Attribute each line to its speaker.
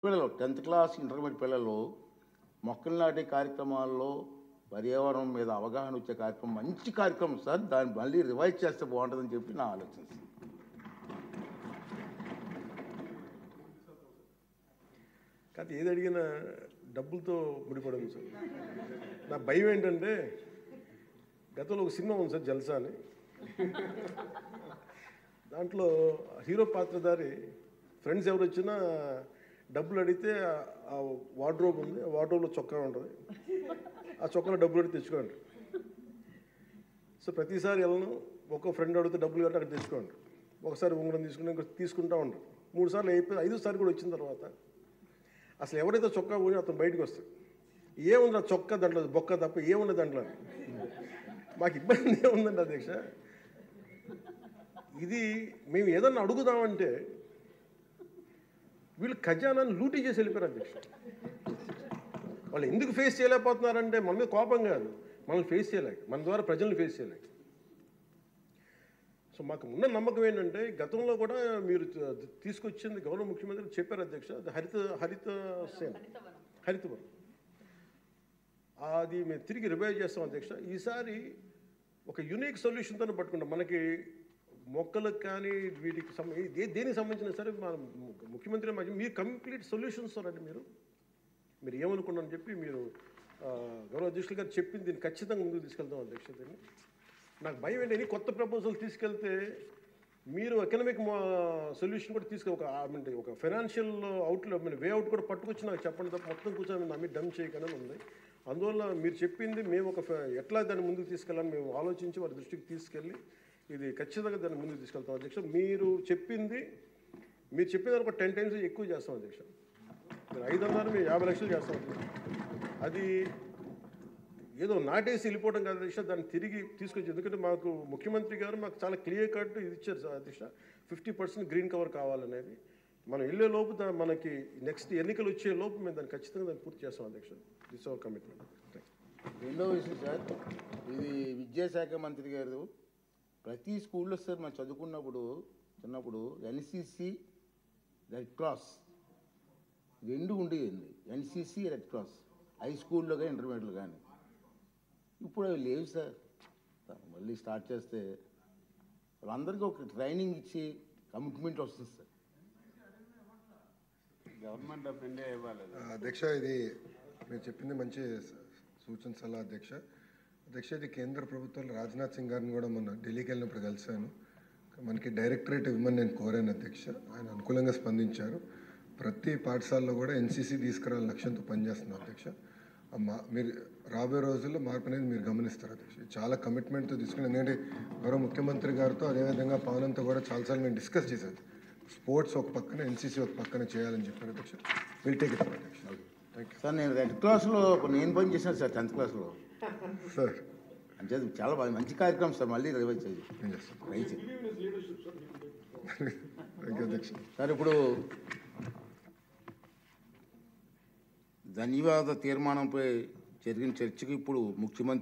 Speaker 1: పిల్లలు 10th class intermediate పిల్లలు మొక్కలు నాటే కార్యక్రమాల్లో పర్యావరణం మీద అవగాహన వచ్చే కార్యక్రమం మంచి కార్యక్రమం సార్. దాన్ని మళ్ళీ రివైజ్ చేస్తే బాగుంటుందని చెప్పి నా ఆలోచన సార్.
Speaker 2: కాదు ఏది అడిగినా డబ్బులతో ముడిపడదు సార్. నా భయం ఏంటంటే గతంలో ఒక సినిమా ఉంది సార్, జల్సా అని. దాంట్లో హీరో పాత్రధారి ఫ్రెండ్స్ ఎవరు వచ్చినా డబ్బులు అడిగితే ఆ వార్డ్రోబ్ ఉంది, ఆ వార్డ్రోబ్లో చొక్కా ఉంటుంది, ఆ చొక్కాలో డబ్బులు అడిగి తెచ్చుకోండి. సో ప్రతిసారి వెళ్ళను, ఒక్కో ఫ్రెండ్ అడిగితే డబ్బులు కట్టి అక్కడ తెచ్చుకోండి. ఒకసారి ఉంగరం తీసుకుని ఇంకొక తీసుకుంటూ ఉంటారు. 3 సార్లు అయిపోయి 5సారి కూడా వచ్చిన తర్వాత అసలు ఎవరైతే చొక్కా పోయి అతను బయటకు వస్తాడు. ఏముంది ఆ చొక్కా దాంట్లో బొక్క తప్ప ఏముంది దాంట్లో. మాకు ఇబ్బంది ఏముందండి అధ్యక్ష, ఇది మేము ఏదన్నా అడుగుదామంటే వీళ్ళు ఖజానాన్ని లూటీ చేసి వెళ్ళిపోయారు అధ్యక్ష. వాళ్ళు ఎందుకు ఫేస్ చేయలేకపోతున్నారంటే మన మీద కోపం కాదు, మనల్ని ఫేస్ చేయలేక, మన ద్వారా ప్రజల్ని ఫేస్ చేయలేక. సో మాకు ఉన్న నమ్మకం ఏంటంటే గతంలో కూడా మీరు తీసుకొచ్చింది గౌరవ ముఖ్యమంత్రి చెప్పారు అధ్యక్ష, అది హరితవనం అది మేము తిరిగి రివైవ్ చేస్తాం అధ్యక్ష. ఈసారి ఒక యూనిక్ సొల్యూషన్తో పట్టుకుంటాం. మనకి మొక్కలకు కానీ వీటికి దేనికి సంబంధించిన సరే మన ముఖ్యమంత్రి మీరు కంప్లీట్ సొల్యూషన్స్ రండి. మీరు ఏమనుకున్నారని చెప్పి మీరు గౌరవ అధ్యక్షులు గారు చెప్పింది దీన్ని ఖచ్చితంగా ముందుకు తీసుకెళ్తాం అధ్యక్ష. దీన్ని నాకు భయం ఏంటి, కొత్త ప్రపోజల్ తీసుకెళ్తే మీరు ఎకనామిక్ సొల్యూషన్ కూడా ఒక ఫైనాన్షియల్ వే అవుట్ కూడా పట్టుకొచ్చి నాకు చెప్పండి తప్ప మొత్తం కూర్చొని నా మీద డమ్ చేయకుండా ఉంది. అందువల్ల మీరు చెప్పింది మేము ఎట్లా దాన్ని ముందుకు తీసుకెళ్ళాలని మేము ఆలోచించి వారి దృష్టికి తీసుకెళ్ళి ఇది ఖచ్చితంగా దాన్ని ముందుకు తీసుకెళ్తాం అధ్యక్ష. మీరు చెప్పింది ఒక 10 times ఎక్కువ చేస్తాం అధ్యక్ష. మీరు 500 మేము 50 లక్షలు చేస్తాం. అది ఏదో నాటేసి వెళ్ళిపోవడం కాదు అధ్యక్ష, దాన్ని తిరిగి తీసుకొచ్చి. ఎందుకంటే మాకు ముఖ్యమంత్రి గారు మాకు చాలా క్లియర్ కట్ ఇది ఇచ్చారు సార్ అధ్యక్ష, 50% గ్రీన్ కవర్ కావాలనేది. మనం వెళ్ళే లోపు మనకి నెక్స్ట్ ఎన్నికలు వచ్చే లోపు మేము దాన్ని ఖచ్చితంగా దాన్ని పూర్తి చేస్తాం అధ్యక్ష. This our commitment.
Speaker 1: రెండో విషయం సార్, ఇది విద్యాశాఖ మంత్రి గారు ప్రతి స్కూల్లో సార్ మనం చిన్నప్పుడు ఎన్సిసి, రెడ్ క్రాస్ 2 ఉండేయండి. ఎన్సిసి, రెడ్ క్రాస్ హై స్కూల్లో కానీ ఇంటర్మీడియట్లో కానీ. ఇప్పుడు అవి లేవు సార్. మళ్ళీ స్టార్ట్ చేస్తే వాళ్ళందరికీ ఒక ట్రైనింగ్ ఇచ్చి కమిట్మెంట్ వస్తుంది సార్.
Speaker 3: గవర్నమెంట్ ఆఫ్ ఇండియా ఇవ్వాలి
Speaker 4: అధ్యక్ష. ఇది మీరు చెప్పింది మంచి సూచన సలహా అధ్యక్ష. ఇది కేంద్ర ప్రభుత్వంలో రాజ్నాథ్ సింగ్ గారిని కూడా మొన్న ఢిల్లీకి వెళ్ళినప్పుడు కలిశాను. మనకి డైరెక్టరేట్ ఇవ్వమని నేను కోరాను అధ్యక్ష. ఆయన అనుకూలంగా స్పందించారు. ప్రతి పాఠశాలలో కూడా ఎన్సీసీ తీసుకురావాలని లక్ష్యంతో పనిచేస్తున్నాం అధ్యక్ష. మీరు రాబోయే రోజుల్లో మార్పు అనేది మీరు గమనిస్తారు అధ్యక్ష. చాలా కమిట్మెంట్తో తీసుకుని, ఎందుకంటే గౌరవ ముఖ్యమంత్రి గారితో అదేవిధంగా పవన్తో కూడా చాలాసార్లు నేను డిస్కస్ చేశాను. స్పోర్ట్స్ ఒక పక్కన, ఎన్సీసీ ఒక పక్కన చేయాలని చెప్పారు అధ్యక్ష. విల్ టేక్ ఇట్ అప్ అధ్యక్ష. Thank you
Speaker 1: sir. నేను రెడ్ క్రాస్లో నేను పని చేశాను సార్ 10th క్లాస్లో
Speaker 4: సార్.
Speaker 1: అంటే చాలా బాగా మంచి కార్యక్రమం సార్. మళ్ళీ రివైజ్ చేయాలి.
Speaker 4: థ్యాంక్ యూ అధ్యక్ష.
Speaker 1: సార్ ఇప్పుడు ధన్యవాద తీర్మానంపై జరిగిన చర్చకు ఇప్పుడు ముఖ్యమంత్రి